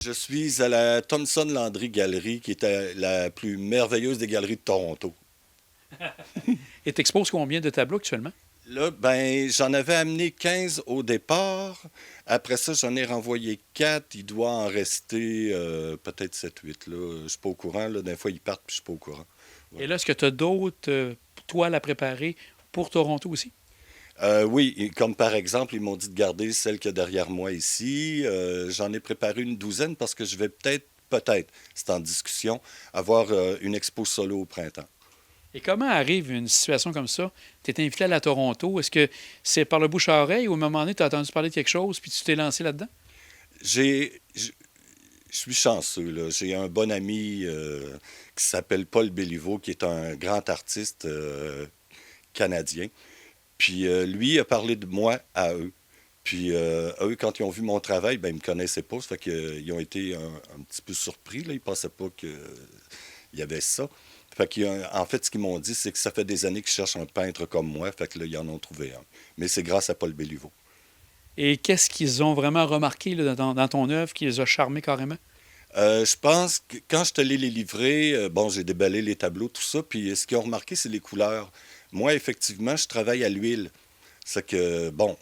Je suis à la Thomson Landry Gallery, qui est la plus merveilleuse des galeries de Toronto. Et t'exposes combien de tableaux actuellement? Là, ben, j'en avais amené 15 au départ. Après ça, j'en ai renvoyé 4. Il doit en rester peut-être 7, 8. Là. Je suis pas au courant. Là. Des fois, ils partent, puis je suis pas au courant. Ouais. Et là, est-ce que tu as d'autres toiles à préparer pour Toronto aussi? Oui, et comme par exemple, ils m'ont dit de garder celle qu'il y a derrière moi ici. J'en ai préparé une douzaine parce que je vais peut-être, c'est en discussion, avoir une expo solo au printemps. Et comment arrive une situation comme ça? Tu es invité à la Toronto. Est-ce que c'est par le bouche à oreille ou à un moment donné, tu as entendu parler de quelque chose puis tu t'es lancé là-dedans? J'ai, je je suis chanceux, là. J'ai un bon ami qui s'appelle Paul Béliveau, qui est un grand artiste canadien. Puis lui a parlé de moi à eux. Puis eux, quand ils ont vu mon travail, ben, ils me connaissaient pas. Ça fait qu'ils ont été un petit peu surpris, là. Ils pensaient pas qu'il y avait ça. Fait en fait, ce qu'ils m'ont dit, c'est que ça fait des années qu'ils cherchent un peintre comme moi. Fait que là, ils en ont trouvé un. Mais c'est grâce à Paul Béliveau. Et qu'est-ce qu'ils ont vraiment remarqué là, dans ton œuvre qui les a charmés carrément? Je pense que quand je te l'ai les livrés, bon, j'ai déballé les tableaux, tout ça, puis ce qu'ils ont remarqué, c'est les couleurs. Moi, effectivement, je travaille à l'huile. C'est que, bon,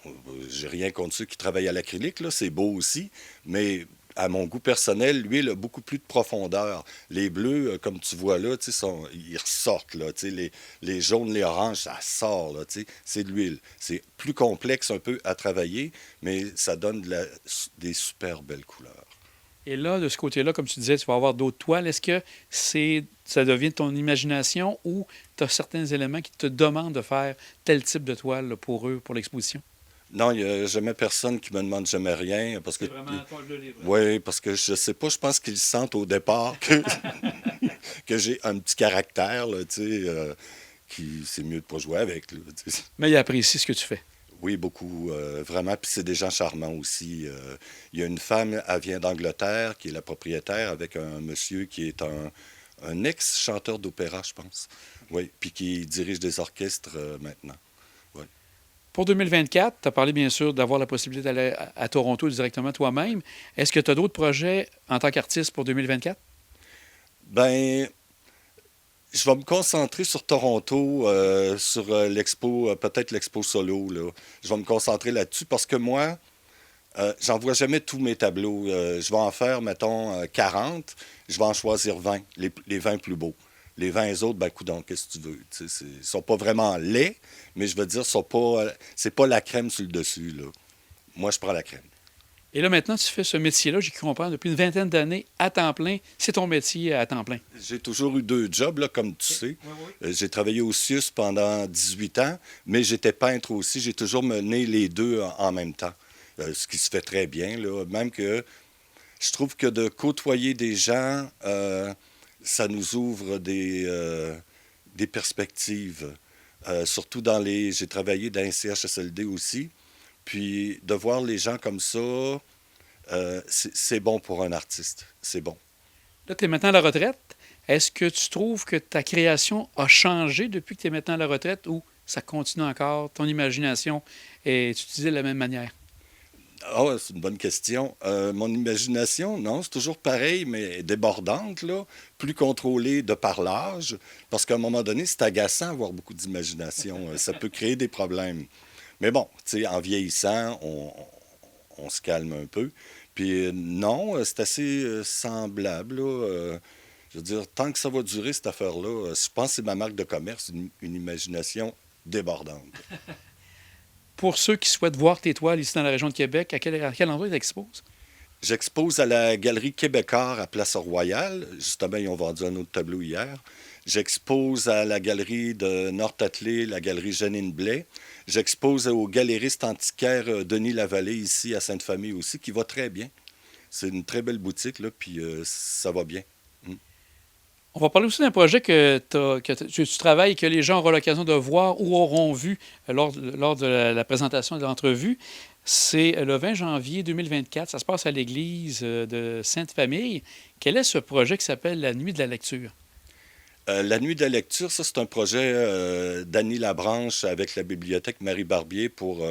j'ai rien contre ceux qui travaillent à l'acrylique, là, c'est beau aussi, mais à mon goût personnel, l'huile a beaucoup plus de profondeur. Les bleus, comme tu vois là, tu sais, ils ressortent, là, tu sais, les jaunes, les oranges, ça sort, là, tu sais, c'est de l'huile. C'est plus complexe un peu à travailler, mais ça donne des super belles couleurs. Et là, de ce côté-là, comme tu disais, tu vas avoir d'autres toiles. Est-ce que ça devient de ton imagination ou tu as certains éléments qui te demandent de faire tel type de toile là, pour eux, pour l'exposition? Non, il n'y a jamais personne qui me demande jamais rien parce que C'est vraiment toi le livre. oui, parce que je sais pas, je pense qu'ils sentent au départ que, que j'ai un petit caractère, là, tu sais, qui c'est mieux de pas jouer avec, là, tu sais. Mais il apprécie ce que tu fais. Oui, beaucoup, vraiment. Puis c'est des gens charmants aussi. Il y a une femme, elle vient d'Angleterre, qui est la propriétaire, avec un monsieur qui est un ex-chanteur d'opéra, je pense. Oui, puis qui dirige des orchestres maintenant. Oui. Pour 2024, tu as parlé bien sûr d'avoir la possibilité d'aller à Toronto directement toi-même. Est-ce que tu as d'autres projets en tant qu'artiste pour 2024? Ben, je vais me concentrer sur Toronto, sur l'expo, peut-être l'expo solo, là. Je vais me concentrer là-dessus parce que moi, j'envoie jamais tous mes tableaux. Je vais en faire, mettons, 40. Je vais en choisir 20, les 20 plus beaux. Les 20 autres, ben, coudonc, qu'est-ce que tu veux? Tu sais, ils sont pas vraiment laids, mais je veux dire, c'est pas la crème sur le dessus, là. Moi, je prends la crème. Et là, maintenant, tu fais ce métier-là, j'y comprends, depuis une vingtaine d'années, à temps plein. C'est ton métier à temps plein. J'ai toujours eu deux jobs, là, comme tu OK. sais. Oui, oui. J'ai travaillé au CIUS pendant 18 ans, mais j'étais peintre aussi. J'ai toujours mené les deux en même temps, ce qui se fait très bien, là. Même que je trouve que de côtoyer des gens, ça nous ouvre des perspectives. Surtout dans les... J'ai travaillé dans un CHSLD aussi. Puis de voir les gens comme ça, c'est bon pour un artiste. C'est bon. Là, tu es maintenant à la retraite. Est-ce que tu trouves que ta création a changé depuis que tu es maintenant à la retraite ou ça continue encore? Ton imagination est utilisée de la même manière? Ah, ouais, c'est une bonne question. Mon imagination, non, c'est toujours pareil, mais débordante, là, plus contrôlée de par l'âge, parce qu'à un moment donné, c'est agaçant avoir beaucoup d'imagination. Ça peut créer des problèmes. Mais bon, tu sais, en vieillissant, on se calme un peu. Puis non, c'est assez semblable, là. Je veux dire, tant que ça va durer, cette affaire-là, je pense que c'est ma marque de commerce, une imagination débordante. Pour ceux qui souhaitent voir tes toiles ici dans la région de Québec, à quel endroit tu exposes? J'expose à la Galerie Québécois à Place-Royale. Justement, ils ont vendu un autre tableau hier. J'expose à la Galerie de Nord-Attelé, la Galerie Janine Blais. J'expose au galériste antiquaire Denis Lavallée, ici à Sainte-Famille aussi, qui va très bien. C'est une très belle boutique, là, puis ça va bien. Mm. On va parler aussi d'un projet que tu travailles et que les gens auront l'occasion de voir ou auront vu lors de la présentation de l'entrevue. C'est le 20 janvier 2024. Ça se passe à l'église de Sainte-Famille. Quel est ce projet qui s'appelle la Nuit de la lecture? La Nuit de la lecture, ça, c'est un projet d'Annie Labranche avec la bibliothèque Marie Barbier pour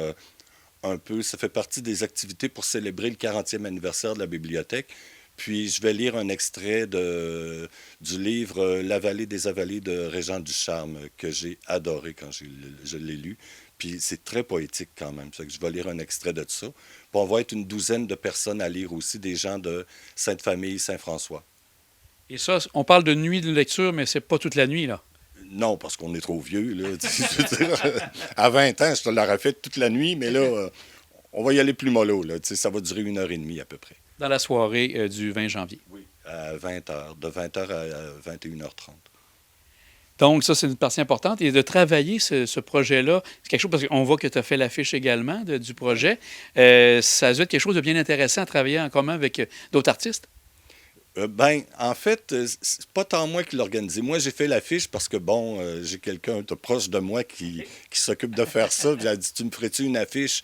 un peu, ça fait partie des activités pour célébrer le 40e anniversaire de la bibliothèque. Puis je vais lire un extrait du livre La vallée des avalées de Régent Ducharme que j'ai adoré quand je l'ai lu. Puis c'est très poétique quand même. Ça fait que je vais lire un extrait de ça. Puis on va être une douzaine de personnes à lire aussi, des gens de Sainte-Famille, Saint-François. Et ça, on parle de nuit de lecture, mais c'est pas toute la nuit, là. Non, parce qu'on est trop vieux. Là. Je veux dire, à 20 ans, je te l'aurais fait toute la nuit, mais là, on va y aller plus mollo. Là. Ça va durer 1 heure et demie à peu près. Dans la soirée du 20 janvier. Oui. À 20 heures, de 20 heures à 21h30. Donc, ça, c'est une partie importante. Et de travailler ce projet-là, c'est quelque chose, parce qu'on voit que tu as fait l'affiche également du projet. Ça doit être quelque chose de bien intéressant à travailler en commun avec d'autres artistes. Ben, en fait, c'est pas tant moi qui l'ai organisé. Moi, j'ai fait l'affiche parce que, bon, j'ai quelqu'un de proche de moi qui s'occupe de faire ça. Puis elle a dit, tu me ferais-tu une affiche?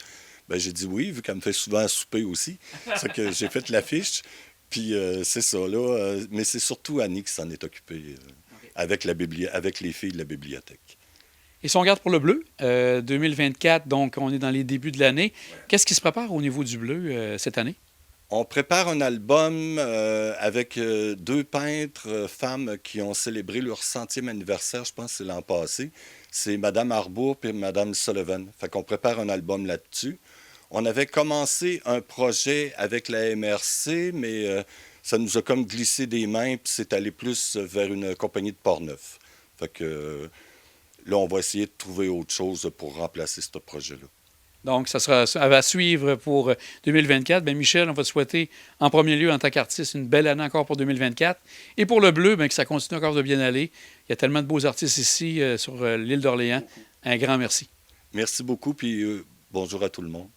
Ben, j'ai dit oui, vu qu'elle me fait souvent à souper aussi. C'est que j'ai fait l'affiche. Puis c'est ça, là. Mais c'est surtout Annie qui s'en est occupée avec avec les filles de la bibliothèque. Et si on regarde pour le bleu, 2024, donc on est dans les débuts de l'année. Qu'est-ce qui se prépare au niveau du bleu cette année? On prépare un album avec deux peintres femmes qui ont célébré leur 100e anniversaire, je pense que c'est l'an passé. C'est Madame Arbour et Madame Sullivan. Fait qu'on prépare un album là-dessus. On avait commencé un projet avec la MRC, mais ça nous a comme glissé des mains, puis c'est allé plus vers une compagnie de Portneuf. Fait que là, on va essayer de trouver autre chose pour remplacer ce projet-là. Donc, ça va suivre pour 2024. Bien, Michel, on va te souhaiter en premier lieu, en tant qu'artiste, une belle année encore pour 2024. Et pour le bleu, bien, que ça continue encore de bien aller. Il y a tellement de beaux artistes ici sur l'île d'Orléans. Un grand merci. Merci beaucoup, puis bonjour à tout le monde.